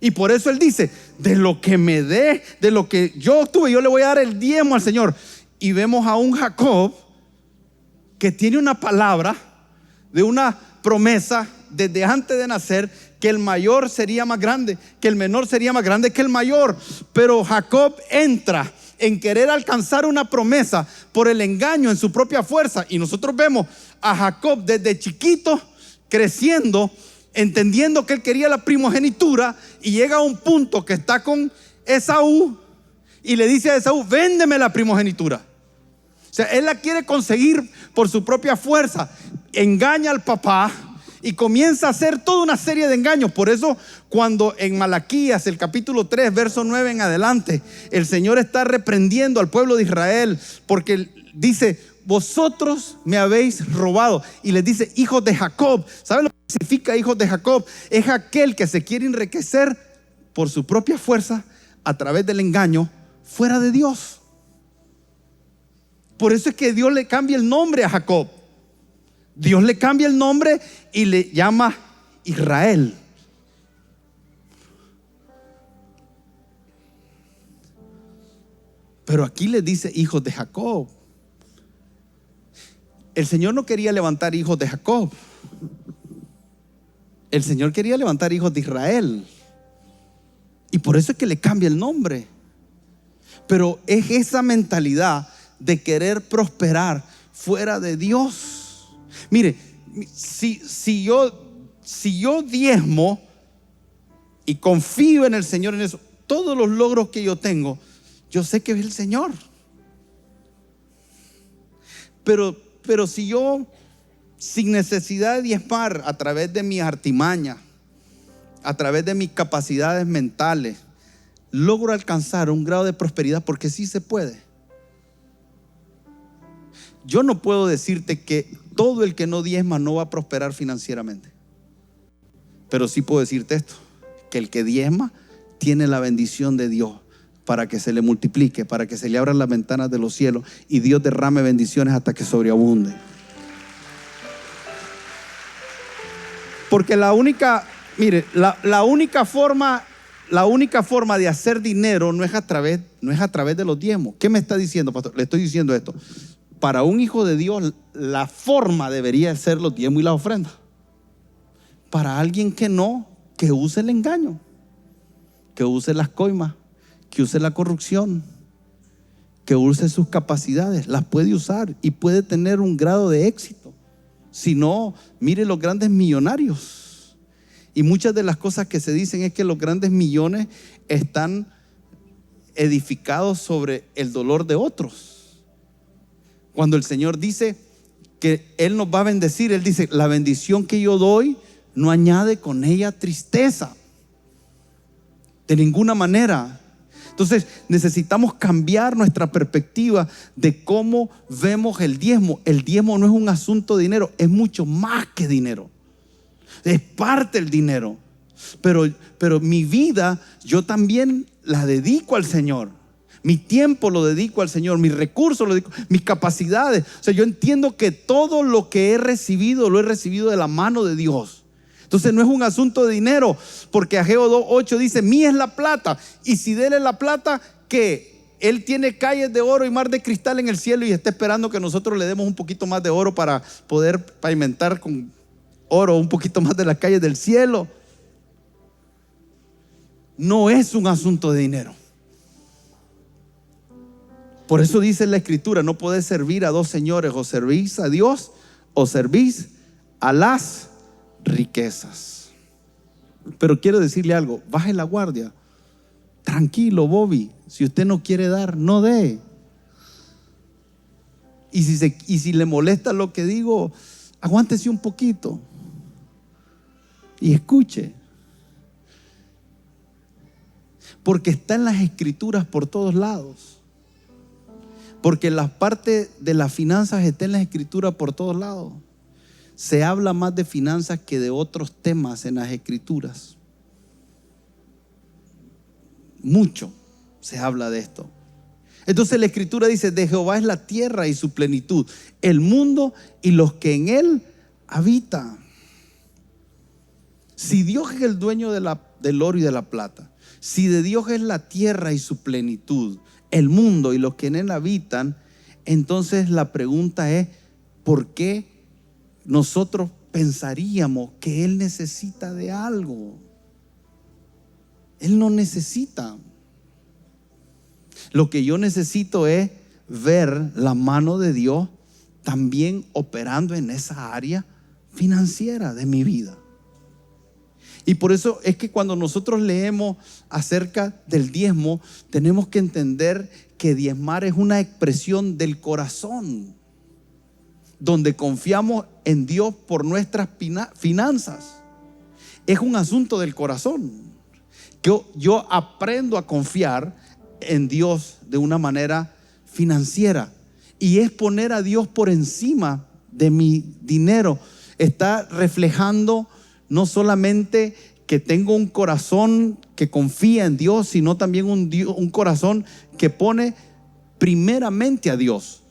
Y por eso él dice, de lo que me dé, de lo que yo obtuve, yo le voy a dar el diezmo al Señor. Y vemos a un Jacob que tiene una palabra de una promesa desde antes de nacer, que el mayor sería más grande, que el menor sería más grande que el mayor. Pero Jacob entra en querer alcanzar una promesa por el engaño en su propia fuerza. Y nosotros vemos a Jacob desde chiquito creciendo, entendiendo que él quería la primogenitura, y llega a un punto que está con Esaú y le dice a Esaú, véndeme la primogenitura. O sea, él la quiere conseguir por su propia fuerza. Engaña al papá y comienza a hacer toda una serie de engaños. Por eso cuando en Malaquías, el capítulo 3, verso 9 en adelante, el Señor está reprendiendo al pueblo de Israel, porque dice, vosotros me habéis robado. Y les dice, hijos de Jacob. ¿Saben lo que significa hijos de Jacob? Es aquel que se quiere enriquecer por su propia fuerza a través del engaño fuera de Dios. Por eso es que Dios le cambia el nombre a Jacob. Dios le cambia el nombre y le llama Israel. Pero aquí le dice hijos de Jacob. El Señor no quería levantar hijos de Jacob. El Señor quería levantar hijos de Israel. Y por eso es que le cambia el nombre. Pero es esa mentalidad de querer prosperar fuera de Dios. Mire, si yo diezmo y confío en el Señor en eso, todos los logros que yo tengo, yo sé que es el Señor. Pero si yo, sin necesidad de diezmar, a través de mis artimañas, a través de mis capacidades mentales, logro alcanzar un grado de prosperidad, porque sí se puede. Yo no puedo decirte que todo el que no diezma no va a prosperar financieramente. Pero sí puedo decirte esto, que el que diezma tiene la bendición de Dios para que se le multiplique, para que se le abran las ventanas de los cielos y Dios derrame bendiciones hasta que sobreabunde. Porque la única forma de hacer dinero no es a través de los diezmos. ¿Qué me está diciendo, pastor? Le estoy diciendo esto. Para un hijo de Dios, la forma debería ser los diezmos y las ofrendas. Para alguien que no, que use el engaño, que use las coimas, que use la corrupción, que use sus capacidades, las puede usar y puede tener un grado de éxito. Si no, mire los grandes millonarios. Y muchas de las cosas que se dicen es que los grandes millones están edificados sobre el dolor de otros. Cuando el Señor dice que Él nos va a bendecir, Él dice, la bendición que yo doy no añade con ella tristeza. De ninguna manera. Entonces necesitamos cambiar nuestra perspectiva de cómo vemos el diezmo. El diezmo no es un asunto de dinero, es mucho más que dinero. Es parte del dinero. Pero mi vida yo también la dedico al Señor. Mi tiempo lo dedico al Señor, mis recursos lo dedico, mis capacidades. O sea, yo entiendo que todo lo que he recibido lo he recibido de la mano de Dios. Entonces no es un asunto de dinero, porque Ageo 2:8 dice, mía es la plata. Y si déle la plata, ¿qué? Él tiene calles de oro y mar de cristal en el cielo y está esperando que nosotros le demos un poquito más de oro para poder pavimentar con oro un poquito más de las calles del cielo. No es un asunto de dinero. Por eso dice la Escritura, no podés servir a dos señores, o servís a Dios o servís a las riquezas. Pero quiero decirle algo, baje la guardia. Tranquilo, Bobby. Si usted no quiere dar, no dé. Y si le molesta lo que digo, aguántese un poquito y escuche. Porque está en las Escrituras por todos lados. Porque la parte de las finanzas está en las Escrituras por todos lados. Se habla más de finanzas que de otros temas en las Escrituras. Mucho se habla de esto. Entonces la Escritura dice, de Jehová es la tierra y su plenitud, el mundo y los que en él habitan. Si Dios es el dueño del oro y de la plata, si de Dios es la tierra y su plenitud, el mundo y los que en él habitan, entonces la pregunta es, ¿por qué nosotros pensaríamos que Él necesita de algo? Él no necesita. Lo que yo necesito es ver la mano de Dios también operando en esa área financiera de mi vida. Y por eso es que cuando nosotros leemos acerca del diezmo, tenemos que entender que diezmar es una expresión del corazón, donde confiamos en Dios por nuestras finanzas. Es un asunto del corazón. Yo aprendo a confiar en Dios de una manera financiera. Y es poner a Dios por encima de mi dinero. Está reflejando no solamente que tengo un corazón que confía en Dios, sino también un corazón que pone primeramente a Dios.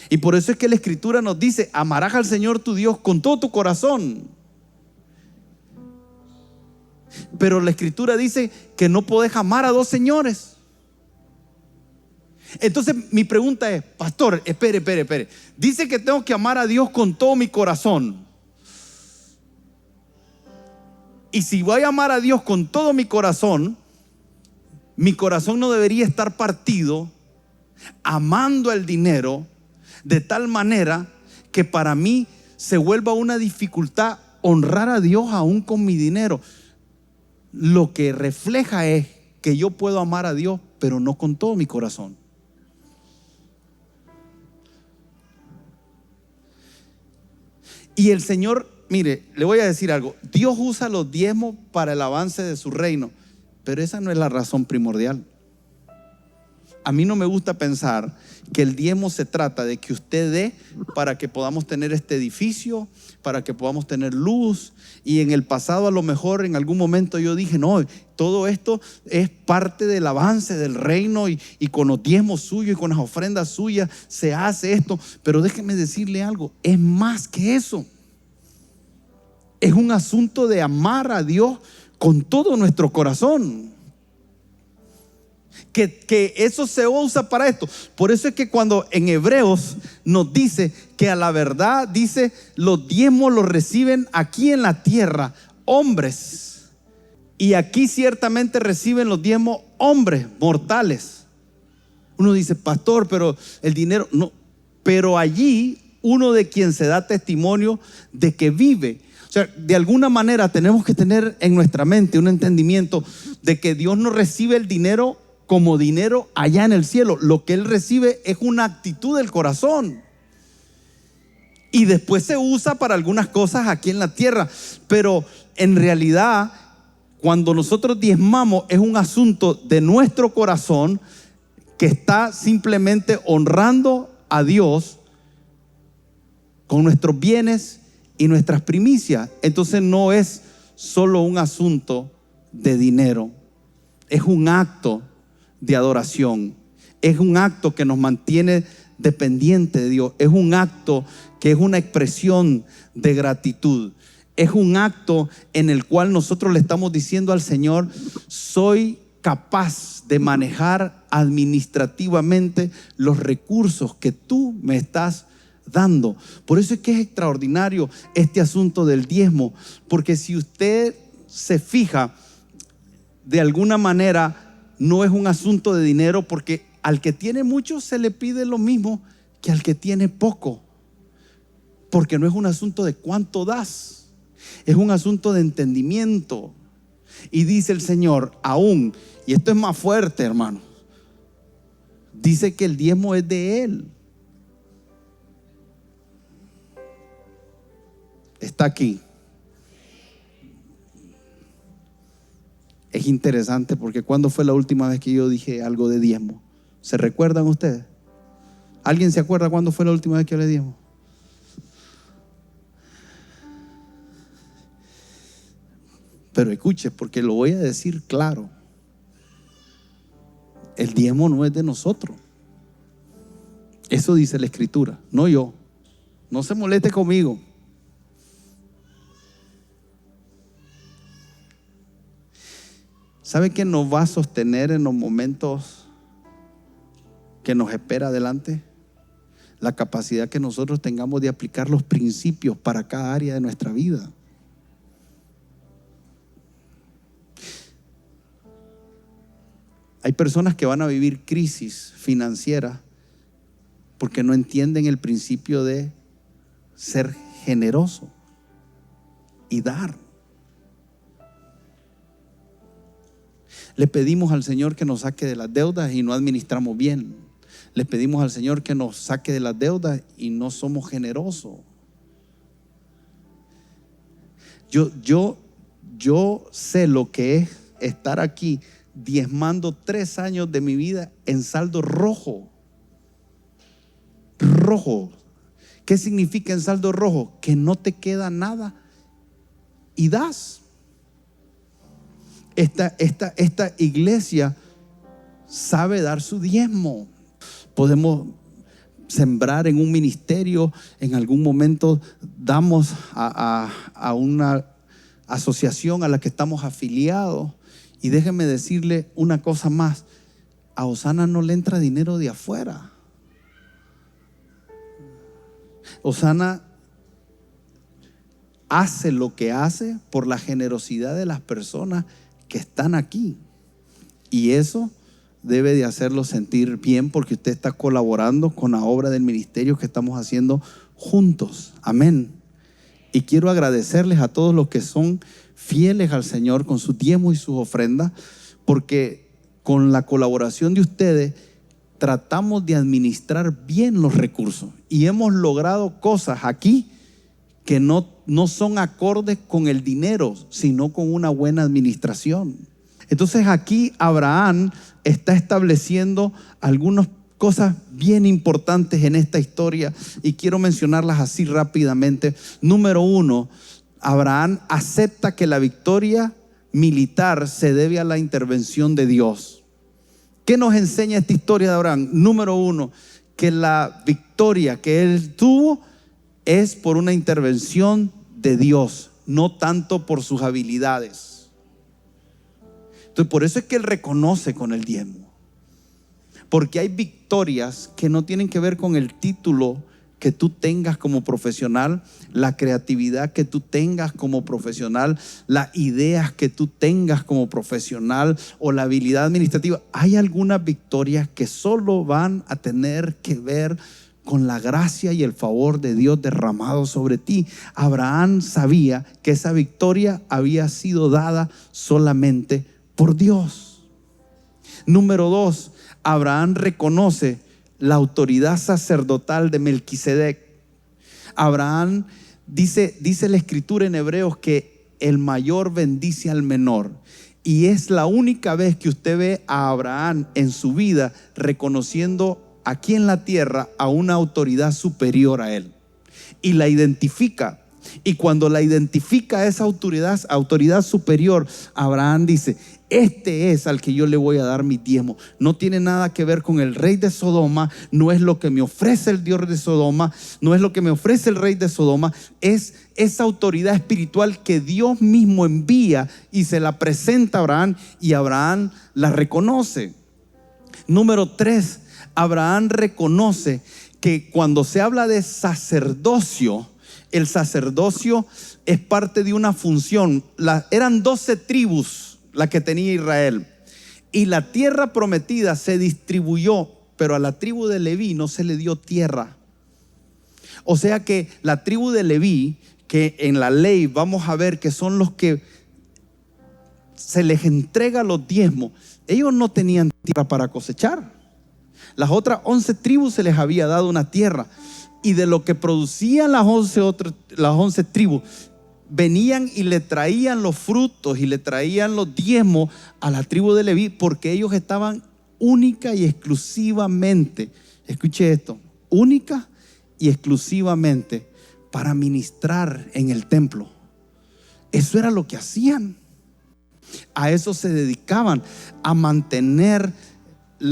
Y por eso es que la Escritura nos dice: amarás al Señor tu Dios con todo tu corazón. Pero la Escritura dice que no podés amar a dos señores. Entonces mi pregunta es: pastor, espere. Dice que tengo que amar a Dios con todo mi corazón. Y si voy a amar a Dios con todo mi corazón no debería estar partido amando el dinero de tal manera que para mí se vuelva una dificultad honrar a Dios aún con mi dinero. Lo que refleja es que yo puedo amar a Dios, pero no con todo mi corazón. Y el Señor, mire, le voy a decir algo: Dios usa los diezmos para el avance de su reino, pero esa no es la razón primordial. A mí no me gusta pensar que el diezmo se trata de que usted dé para que podamos tener este edificio, para que podamos tener luz. Y en el pasado, a lo mejor en algún momento yo dije: no, todo esto es parte del avance del reino, y con los diezmos suyos y con las ofrendas suyas se hace esto. Pero déjeme decirle algo: es más que eso. Es un asunto de amar a Dios con todo nuestro corazón. Que eso se usa para esto. Por eso es que cuando en Hebreos nos dice que a la verdad, dice, los diezmos los reciben aquí en la tierra hombres, y aquí ciertamente reciben los diezmos hombres mortales. Uno dice: pastor, pero el dinero no. Pero allí uno de quien se da testimonio de que vive. O sea, de alguna manera tenemos que tener en nuestra mente un entendimiento de que Dios no recibe el dinero como dinero allá en el cielo. Lo que Él recibe es una actitud del corazón, y después se usa para algunas cosas aquí en la tierra. Pero en realidad, cuando nosotros diezmamos, es un asunto de nuestro corazón que está simplemente honrando a Dios con nuestros bienes y nuestras primicias. Entonces no es solo un asunto de dinero, es un acto de adoración, es un acto que nos mantiene dependientes de Dios, es un acto que es una expresión de gratitud, es un acto en el cual nosotros le estamos diciendo al Señor: soy capaz de manejar administrativamente los recursos que tú me estás dando. Por eso es que es extraordinario este asunto del diezmo, porque si usted se fija, de alguna manera no es un asunto de dinero, porque al que tiene mucho se le pide lo mismo que al que tiene poco, porque no es un asunto de cuánto das, es un asunto de entendimiento. Y dice el Señor aún, y esto es más fuerte, hermano, dice que el diezmo es de Él. Está aquí. Es interesante porque ¿cuándo fue la última vez que yo dije algo de diezmo? ¿Se recuerdan ustedes? ¿Alguien se acuerda cuándo fue la última vez que yo le diezmo? Pero escuche, porque lo voy a decir claro: el diezmo no es de nosotros. Eso dice la Escritura, no yo. No se moleste conmigo. ¿Sabe qué nos va a sostener en los momentos que nos espera adelante? La capacidad que nosotros tengamos de aplicar los principios para cada área de nuestra vida. Hay personas que van a vivir crisis financiera porque no entienden el principio de ser generoso y dar. Le pedimos al Señor que nos saque de las deudas y no administramos bien. Le pedimos al Señor que nos saque de las deudas y no somos generosos. Yo sé lo que es estar aquí diezmando 3 años de mi vida en saldo rojo. rojo. ¿Qué significa en saldo rojo? Que no te queda nada y das. Esta iglesia sabe dar su diezmo. Podemos sembrar en un ministerio, en algún momento damos a una asociación a la que estamos afiliados. Y déjeme decirle una cosa más: a Osana no le entra dinero de afuera. Osana hace lo que hace por la generosidad de las personas que están aquí, y eso debe de hacerlo sentir bien, porque usted está colaborando con la obra del ministerio que estamos haciendo juntos. Amén. Y quiero agradecerles a todos los que son fieles al Señor con sus diezmos y sus ofrendas, porque con la colaboración de ustedes tratamos de administrar bien los recursos y hemos logrado cosas aquí que no son acordes con el dinero, sino con una buena administración. Entonces aquí Abraham está estableciendo algunas cosas bien importantes en esta historia y quiero mencionarlas así rápidamente. Número 1, Abraham acepta que la victoria militar se debe a la intervención de Dios. ¿Qué nos enseña esta historia de Abraham? Número 1, que la victoria que él tuvo es por una intervención de Dios, no tanto por sus habilidades. Entonces, por eso es que él reconoce con el diezmo, porque hay victorias que no tienen que ver con el título que tú tengas como profesional, la creatividad que tú tengas como profesional, las ideas que tú tengas como profesional o la habilidad administrativa. Hay algunas victorias que solo van a tener que ver con la gracia y el favor de Dios derramado sobre ti. Abraham sabía que esa victoria había sido dada solamente por Dios. Número 2, Abraham reconoce la autoridad sacerdotal de Melquisedec. Abraham dice la escritura en Hebreos que el mayor bendice al menor, y es la única vez que usted ve a Abraham en su vida reconociendo aquí en la tierra a una autoridad superior a él, y la identifica. Y cuando la identifica esa autoridad superior, Abraham dice: este es al que yo le voy a dar mi diezmo. No tiene nada que ver con el rey de Sodoma, no es lo que me ofrece el Dios de Sodoma, no es lo que me ofrece el rey de Sodoma, es esa autoridad espiritual que Dios mismo envía y se la presenta a Abraham, y Abraham la reconoce. Número 3, Abraham reconoce que cuando se habla de sacerdocio, el sacerdocio es parte de una función. Eran 12 tribus la que tenía Israel, y la tierra prometida se distribuyó, pero a la tribu de Leví no se le dio tierra. O sea que la tribu de Leví, que en la ley vamos a ver que son los que se les entrega los diezmos, ellos no tenían tierra para cosechar. Las otras 11 tribus se les había dado una tierra, y de lo que producían las 11 tribus, venían y le traían los frutos y le traían los diezmos a la tribu de Leví, porque ellos estaban única y exclusivamente, escuche esto, única y exclusivamente para ministrar en el templo. Eso era lo que hacían. A eso se dedicaban, a mantener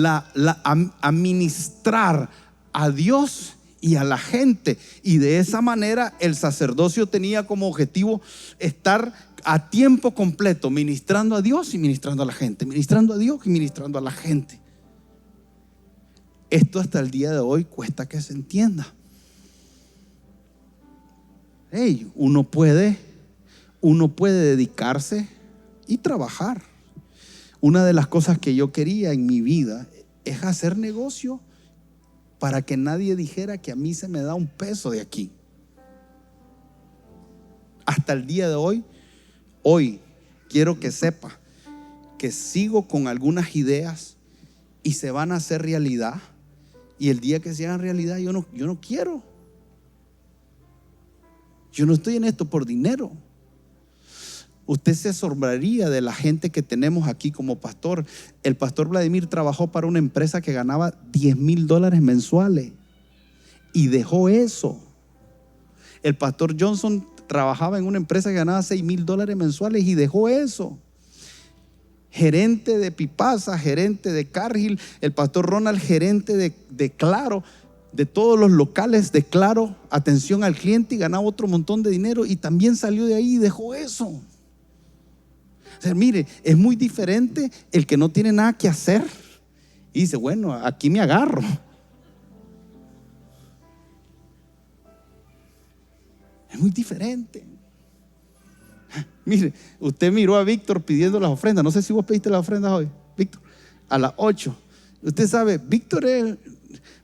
a ministrar a Dios y a la gente, y de esa manera el sacerdocio tenía como objetivo estar a tiempo completo ministrando a Dios y ministrando a la gente, ministrando a Dios y ministrando a la gente. Esto hasta el día de hoy cuesta que se entienda. Uno puede dedicarse y trabajar. Una de las cosas que yo quería en mi vida es hacer negocio, para que nadie dijera que a mí se me da un peso de aquí. Hasta el día de hoy quiero que sepa que sigo con algunas ideas y se van a hacer realidad, y el día que se hagan realidad yo no quiero. Yo no estoy en esto por dinero. Usted se asombraría de la gente que tenemos aquí como pastor. El pastor Vladimir trabajó para una empresa que ganaba $10,000 mensuales. y dejó eso. El pastor Johnson trabajaba en una empresa que ganaba $6,000 mensuales y dejó eso. Gerente de Pipasa, gerente de Cargill, el pastor Ronald, gerente de Claro, de todos los locales de Claro, atención al cliente, y ganaba otro montón de dinero y también salió de ahí y dejó eso. O sea, mire, es muy diferente el que no tiene nada que hacer y dice, bueno, aquí me agarro. Es muy diferente. Mire, usted miró a Víctor pidiendo las ofrendas. No sé si vos pediste las ofrendas hoy, Víctor, a las 8. Usted sabe, Víctor es,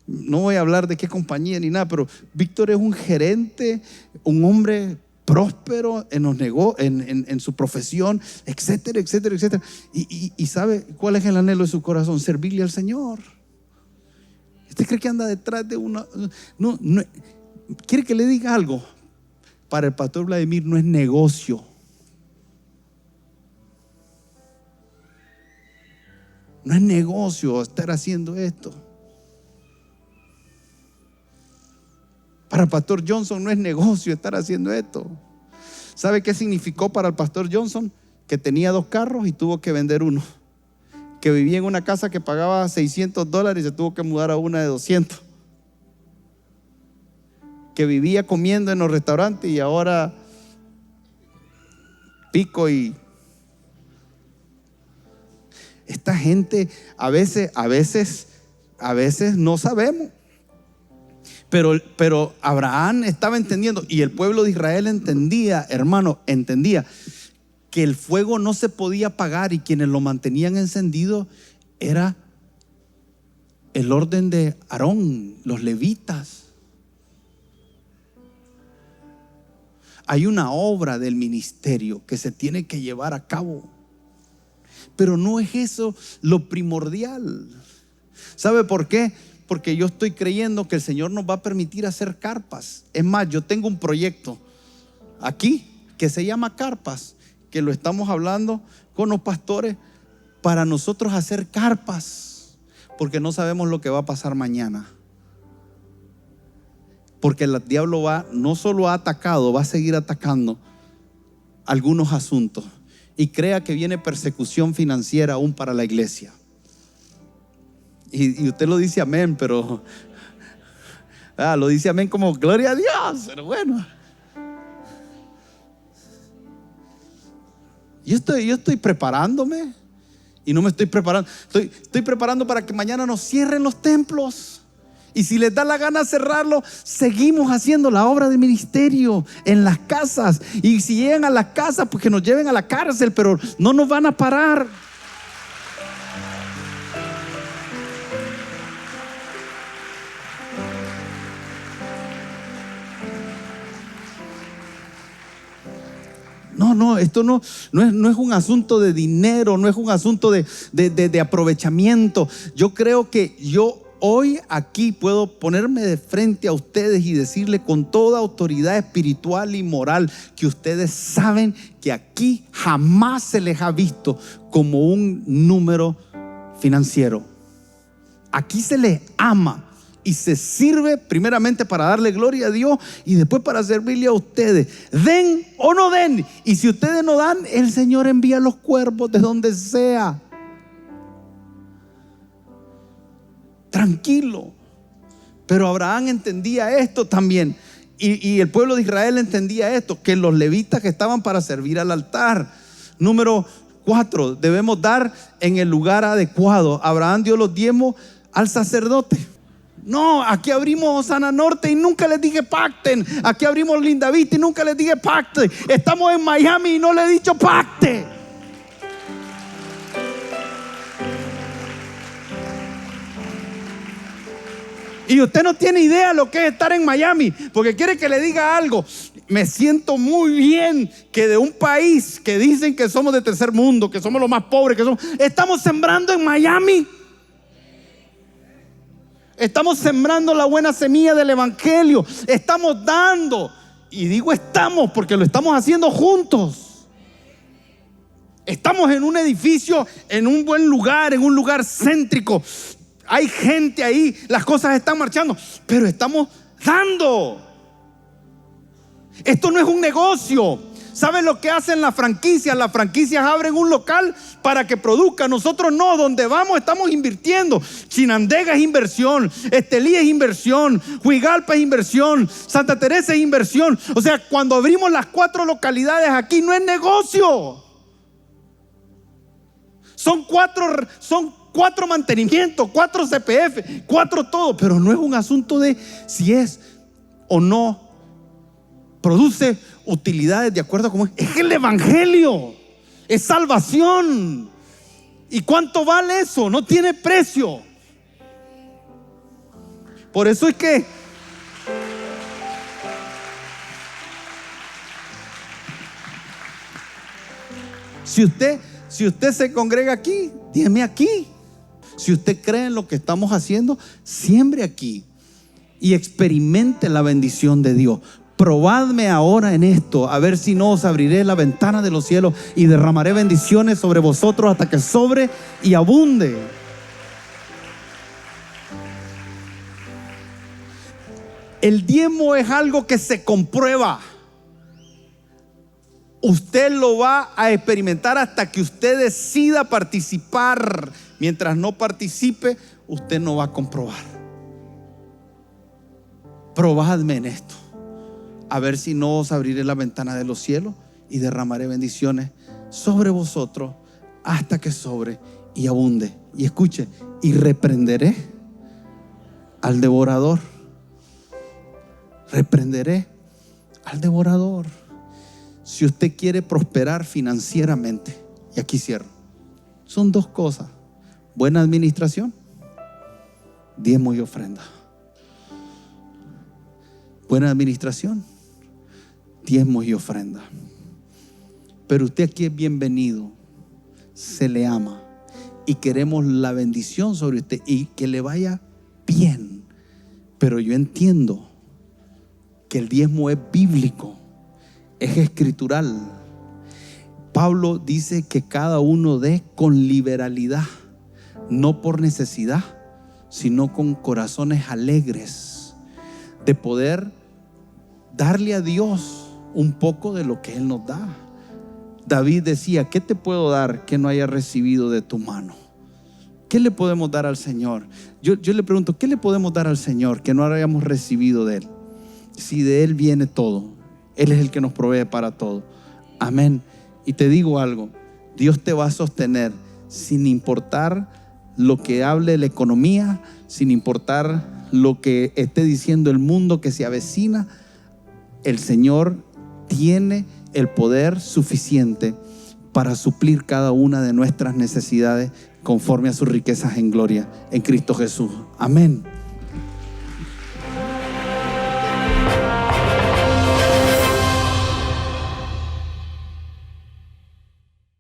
no voy a hablar de qué compañía ni nada, pero Víctor es un gerente, un hombre próspero en los en su profesión, etcétera, etcétera, etcétera. Y ¿sabe cuál es el anhelo de su corazón? Servirle al Señor. ¿Usted cree que anda detrás de una? No, ¿quiere que le diga algo? Para el pastor Vladimir no es negocio. No es negocio estar haciendo esto. Para el pastor Johnson no es negocio estar haciendo esto. ¿Sabe qué significó para el pastor Johnson? Que tenía 2 carros y tuvo que vender uno. Que vivía en una casa que pagaba $600 y se tuvo que mudar a una de 200. Que vivía comiendo en los restaurantes y ahora pico y... Esta gente a veces no sabemos. Pero Abraham estaba entendiendo, y el pueblo de Israel entendía, hermano, entendía que el fuego no se podía apagar, y quienes lo mantenían encendido era el orden de Aarón, los levitas. Hay una obra del ministerio que se tiene que llevar a cabo, pero no es eso lo primordial. ¿Sabe por qué? Porque yo estoy creyendo que el Señor nos va a permitir hacer carpas. Es más, yo tengo un proyecto aquí que se llama Carpas, que lo estamos hablando con los pastores para nosotros hacer carpas, porque no sabemos lo que va a pasar mañana. Porque el diablo no solo ha atacado, va a seguir atacando algunos asuntos. Y crea que viene persecución financiera aún para la iglesia. Y usted lo dice amén, pero lo dice amén como gloria a Dios. Pero bueno, yo estoy preparándome, y no me estoy preparando. Estoy preparando para que mañana nos cierren los templos. Y si les da la gana cerrarlo, seguimos haciendo la obra de ministerio en las casas. Y si llegan a las casas, pues que nos lleven a la cárcel, pero no nos van a parar. No, esto no es un asunto de dinero, no es un asunto de aprovechamiento. Yo creo que yo hoy aquí puedo ponerme de frente a ustedes y decirle con toda autoridad espiritual y moral que ustedes saben que aquí jamás se les ha visto como un número financiero. Aquí se les ama y se sirve primeramente para darle gloria a Dios y después para servirle a ustedes. Den o no den. Y si ustedes no dan, el Señor envía los cuervos de donde sea. Tranquilo. Pero Abraham entendía esto también. Y el pueblo de Israel entendía esto, que los levitas que estaban para servir al altar. Número 4, debemos dar en el lugar adecuado. Abraham dio los diezmos al sacerdote. No, aquí abrimos Osana Norte y nunca les dije pacten. Aquí abrimos Lindavista y nunca les dije pacten. Estamos en Miami y no les he dicho pacte. Y usted no tiene idea lo que es estar en Miami, porque quiere que le diga algo. Me siento muy bien que de un país que dicen que somos de tercer mundo, que somos los más pobres, estamos sembrando en Miami. Estamos sembrando la buena semilla del evangelio. Estamos dando. Y digo estamos porque lo estamos haciendo juntos. Estamos en un edificio, en un buen lugar, en un lugar céntrico. Hay gente ahí, las cosas están marchando, pero estamos dando. Esto no es un negocio. ¿Saben lo que hacen las franquicias? Las franquicias abren un local para que produzca. Nosotros no, donde vamos estamos invirtiendo. Chinandega es inversión, Estelí es inversión, Huigalpa es inversión, Santa Teresa es inversión. O sea, cuando abrimos las 4 localidades aquí no es negocio. Son 4 mantenimientos, 4 CPF, 4 todo, pero no es un asunto de si es o no produce utilidades de acuerdo a cómo es el evangelio, es salvación. ¿Y cuánto vale eso? No tiene precio. Por eso es que si usted se congrega aquí, dígame aquí. Si usted cree en lo que estamos haciendo, siembre aquí y experimente la bendición de Dios. Probadme ahora en esto, a ver si no os abriré la ventana de los cielos y derramaré bendiciones sobre vosotros hasta que sobre y abunde. El diezmo es algo que se comprueba. Usted lo va a experimentar hasta que usted decida participar. Mientras no participe, usted no va a comprobar. Probadme en esto, a ver si no os abriré la ventana de los cielos y derramaré bendiciones sobre vosotros hasta que sobre y abunde. Y escuche, y reprenderé al devorador. Reprenderé al devorador. Si usted quiere prosperar financieramente, y aquí cierro, son 2 cosas: buena administración, diezmo y ofrenda. Buena administración, diezmos y ofrenda. Pero usted aquí es bienvenido, se le ama y queremos la bendición sobre usted y que le vaya bien. Pero yo entiendo que el diezmo es bíblico, es escritural. Pablo dice que cada uno dé con liberalidad, no por necesidad, sino con corazones alegres de poder darle a Dios un poco de lo que Él nos da. David decía: ¿qué te puedo dar que no haya recibido de tu mano? ¿Qué le podemos dar al Señor? Yo le pregunto, ¿qué le podemos dar al Señor que no hayamos recibido de Él? Si de Él viene todo, Él es el que nos provee para todo. Amén. Y te digo algo, Dios te va a sostener sin importar lo que hable la economía, sin importar lo que esté diciendo el mundo que se avecina. El Señor tiene el poder suficiente para suplir cada una de nuestras necesidades conforme a sus riquezas en gloria en Cristo Jesús. Amén.